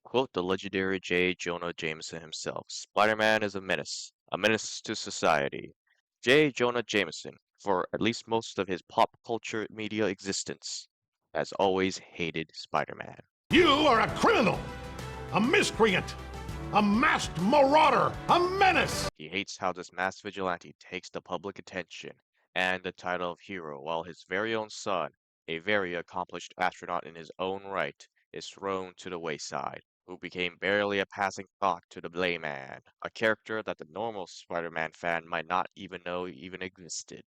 quote the legendary Jonah Jameson himself, Spider-Man is a menace to society. Jonah Jameson, for at least most of his pop culture media existence, has always hated Spider-Man. You are a criminal, a miscreant, a masked marauder, a menace! He hates how this mass vigilante takes the public attention and the title of hero, while his very own son, a very accomplished astronaut in his own right, is thrown to the wayside, who became barely a passing thought to the Blayman, a character that the normal Spider-Man fan might not even know even existed.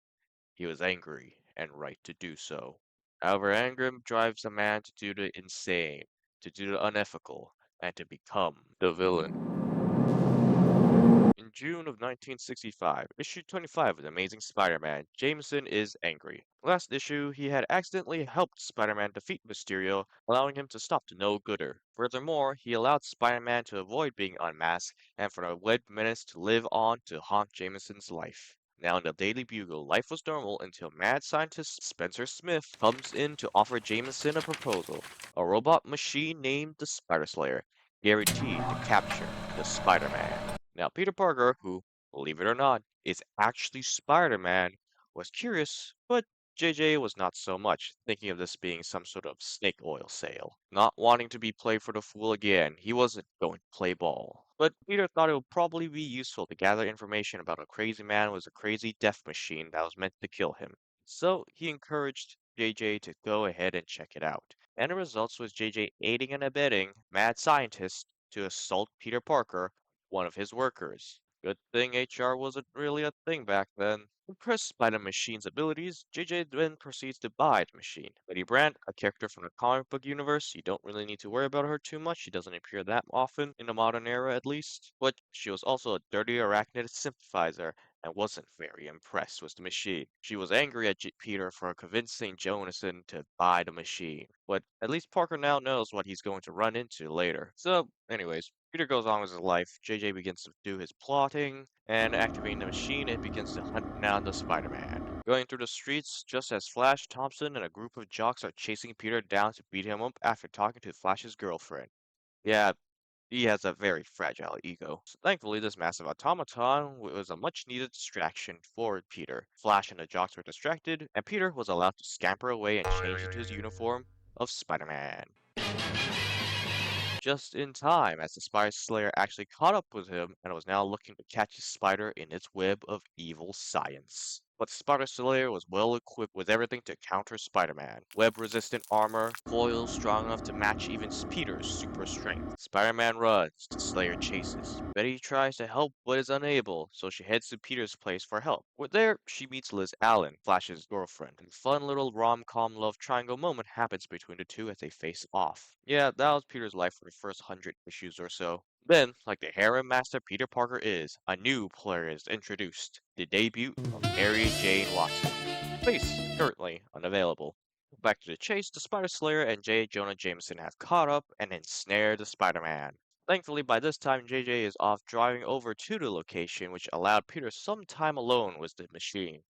He was angry, and right to do so. However, anger drives a man to do the insane, to do the unethical, and to become the villain. In June of 1965, issue 25 of The Amazing Spider-Man, Jameson is angry. Last issue, he had accidentally helped Spider-Man defeat Mysterio, allowing him to stop the no-gooder. Furthermore, he allowed Spider-Man to avoid being unmasked, and for the web menace to live on to haunt Jameson's life. Now in the Daily Bugle, life was normal until mad scientist Spencer Smith comes in to offer Jameson a proposal. A robot machine named the Spider Slayer, guaranteed to capture the Spider-Man. Now, Peter Parker, who, believe it or not, is actually Spider-Man, was curious, but JJ was not so much, thinking of this being some sort of snake oil sale. Not wanting to be played for the fool again, he wasn't going to play ball. But Peter thought it would probably be useful to gather information about a crazy man with a crazy death machine that was meant to kill him. So he encouraged JJ to go ahead and check it out. And the results was JJ aiding and abetting mad scientists to assault Peter Parker, one of his workers. Good thing HR wasn't really a thing back then. Impressed by the machine's abilities, JJ then proceeds to buy the machine. Lady Brandt, a character from the comic book universe, you don't really need to worry about her too much. She doesn't appear that often, in the modern era at least. But she was also a dirty arachnid sympathizer and wasn't very impressed with the machine. She was angry at Peter for convincing Jonathan to buy the machine. But at least Parker now knows what he's going to run into later. So, anyways, Peter goes on with his life. JJ begins to do his plotting and activating the machine and begins to hunt down the Spider-Man. Going through the streets just as Flash Thompson and a group of jocks are chasing Peter down to beat him up after talking to Flash's girlfriend. Yeah, he has a very fragile ego. So thankfully, this massive automaton was a much needed distraction for Peter. Flash and the jocks were distracted, and Peter was allowed to scamper away and change into his uniform of Spider-Man. Just in time, as the Spider Slayer actually caught up with him and was now looking to catch his spider in its web of evil science. But Spider Slayer was well equipped with everything to counter Spider-Man. Web-resistant armor, foils strong enough to match even Peter's super strength. Spider-Man runs, the Slayer chases. Betty tries to help but is unable, so she heads to Peter's place for help. There, she meets Liz Allen, Flash's girlfriend. A fun little rom-com love triangle moment happens between the two as they face off. Yeah, that was Peter's life for the first 100 issues or so. Then, like the harem master Peter Parker is, a new player is introduced, the debut of Mary Jane Watson. Face currently unavailable. Back to the chase, the Spider Slayer and Jonah Jameson have caught up and ensnared the Spider-Man. Thankfully, by this time, JJ is off driving over to the location, which allowed Peter some time alone with the machine.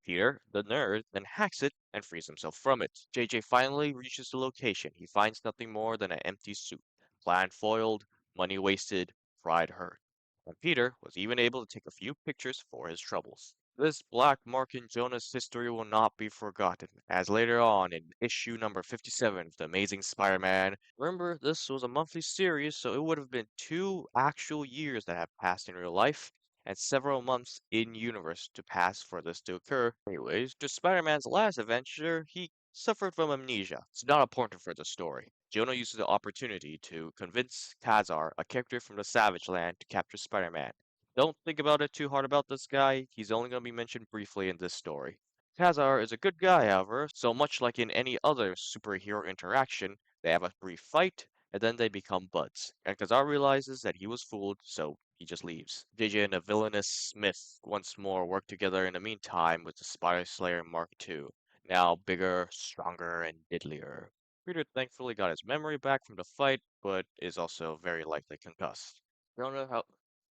Peter, the nerd, then hacks it and frees himself from it. JJ finally reaches the location. He finds nothing more than an empty suit. Plan foiled, money wasted, pride hurt. And Peter was even able to take a few pictures for his troubles. This black mark in Jonah's history will not be forgotten, as later on in issue number 57 of The Amazing Spider-Man, remember this was a monthly series, so it would have been 2 actual years that have passed in real life, and several months in universe to pass for this to occur. Anyways, to Spider-Man's last adventure, he suffered from amnesia. It's not important for the story. Jonah uses the opportunity to convince Kazar, a character from the Savage Land, to capture Spider-Man. Don't think about it too hard about this guy, he's only going to be mentioned briefly in this story. Kazar is a good guy, however, so much like in any other superhero interaction, they have a brief fight, and then they become buds. And Kazar realizes that he was fooled, so he just leaves. JJ and the villainous Smith once more work together in the meantime with the Spider Slayer Mark II, now bigger, stronger, and deadlier. Peter thankfully got his memory back from the fight, but is also very likely concussed. Jonah,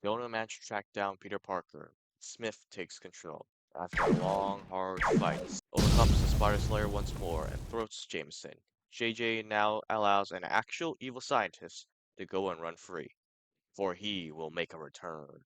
Jonah managed to track down Peter Parker. Smith takes control. After a long, hard fight, overcomes the Spider Slayer once more and throats Jameson. JJ now allows an actual evil scientist to go and run free, for he will make a return.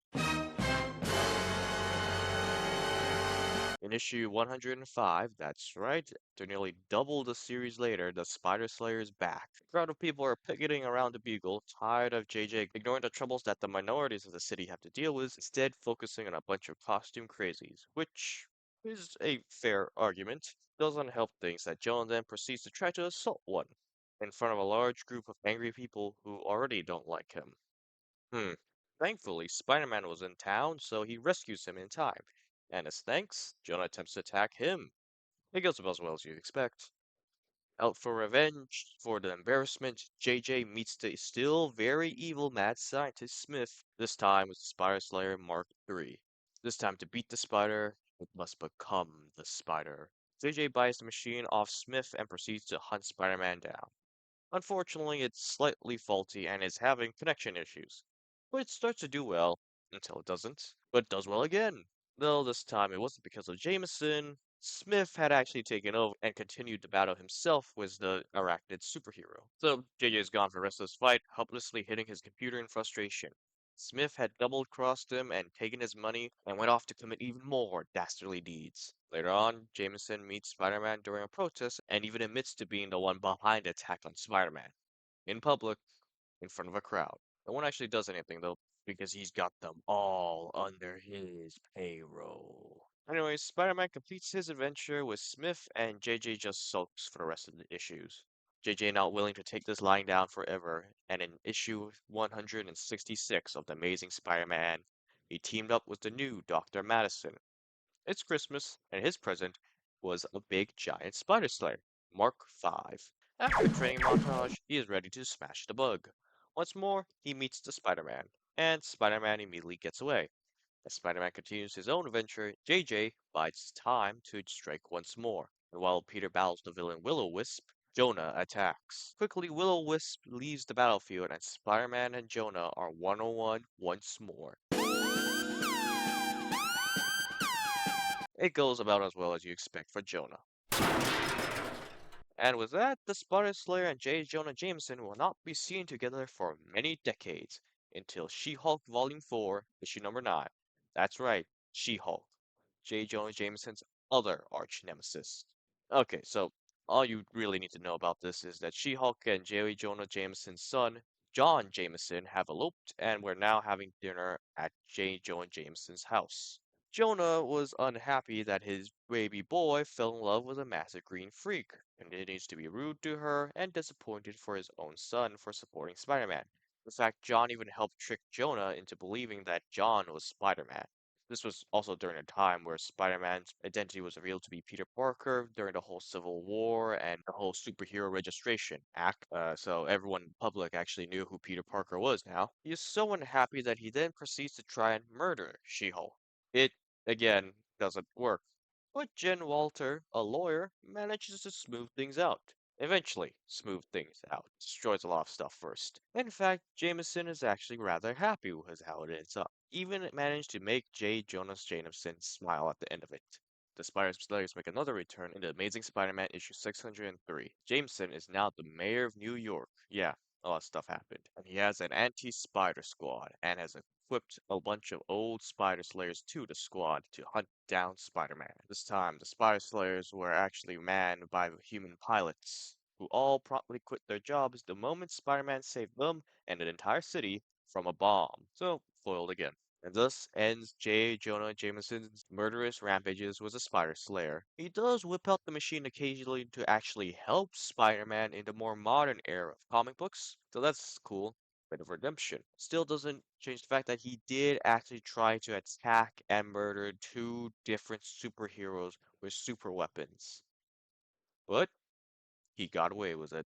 In issue 105, that's right, to nearly double the series later, the Spider Slayer is back. A crowd of people are picketing around the Beagle, tired of JJ ignoring the troubles that the minorities of the city have to deal with, instead focusing on a bunch of costume crazies, which is a fair argument. Doesn't help things that Jonah then proceeds to try to assault one in front of a large group of angry people who already don't like him. Hmm. Thankfully, Spider-Man was in town, so he rescues him in time. And as thanks, Jonah attempts to attack him. It goes about as well as you'd expect. Out for revenge for the embarrassment, JJ meets the still very evil mad scientist Smith, this time with Spider Slayer Mark III. This time to beat the spider, it must become the spider. JJ buys the machine off Smith and proceeds to hunt Spider-Man down. Unfortunately, it's slightly faulty and is having connection issues. But it starts to do well, until it doesn't, but does well again. Though this time it wasn't because of Jameson. Smith had actually taken over and continued the battle himself was the arachnid superhero. So JJ's gone for the rest of this fight, helplessly hitting his computer in frustration. Smith had double-crossed him and taken his money and went off to commit even more dastardly deeds. Later on, Jameson meets Spider-Man during a protest and even admits to being the one behind the attack on Spider-Man. In public, in front of a crowd. No one actually does anything though, because he's got them all under his payroll. Anyways, Spider-Man completes his adventure with Smith and JJ just sulks for the rest of the issues. JJ not willing to take this lying down forever, and in issue 166 of The Amazing Spider-Man, he teamed up with the new Dr. Madison. It's Christmas, and his present was a big giant spider slayer, Mark V. After a training montage, he is ready to smash the bug. Once more, he meets the Spider-Man, and Spider-Man immediately gets away. As Spider-Man continues his own adventure, JJ bides his time to strike once more. And while Peter battles the villain Will-O-Wisp, Jonah attacks. Quickly, Will-O-Wisp leaves the battlefield, and Spider-Man and Jonah are one-on-one once more. It goes about as well as you expect for Jonah. And with that, the Spider Slayer and J. Jonah Jameson will not be seen together for many decades until She-Hulk Volume 4, issue number 9. That's right, She-Hulk, J. Jonah Jameson's other arch nemesis. Okay, so all you really need to know about this is that She-Hulk and J. Jonah Jameson's son, John Jameson, have eloped and we're now having dinner at J. Jonah Jameson's house. Jonah was unhappy that his baby boy fell in love with a massive green freak, continues to be rude to her, and disappointed for his own son for supporting Spider-Man. In fact, John even helped trick Jonah into believing that John was Spider-Man. This was also during a time where Spider-Man's identity was revealed to be Peter Parker during the whole Civil War and the whole superhero registration act. So everyone in public actually knew who Peter Parker was now. He is so unhappy that he then proceeds to try and murder She-Hulk. It, again, doesn't work. But Jen Walter, a lawyer, manages to smooth things out. Eventually, smooth things out. Destroys a lot of stuff first. In fact, Jameson is actually rather happy with how it ends up. Even managed to make J. Jonas Jameson smile at the end of it. The Spider Slayers make another return in the Amazing Spider-Man issue 603. Jameson is now the mayor of New York. Yeah, a lot of stuff happened. And he has an anti-spider squad and has equipped a bunch of old Spider Slayers to the squad to hunt down Spider-Man. This time, the Spider Slayers were actually manned by human pilots, who all promptly quit their jobs the moment Spider-Man saved them and an entire city from a bomb. So, foiled again. And thus ends J. Jonah Jameson's murderous rampages with a Spider Slayer. He does whip out the machine occasionally to actually help Spider-Man in the more modern era of comic books, so that's cool. Bit of redemption. Still doesn't change the fact that he did actually try to attack and murder two different superheroes with super weapons. But he got away with it.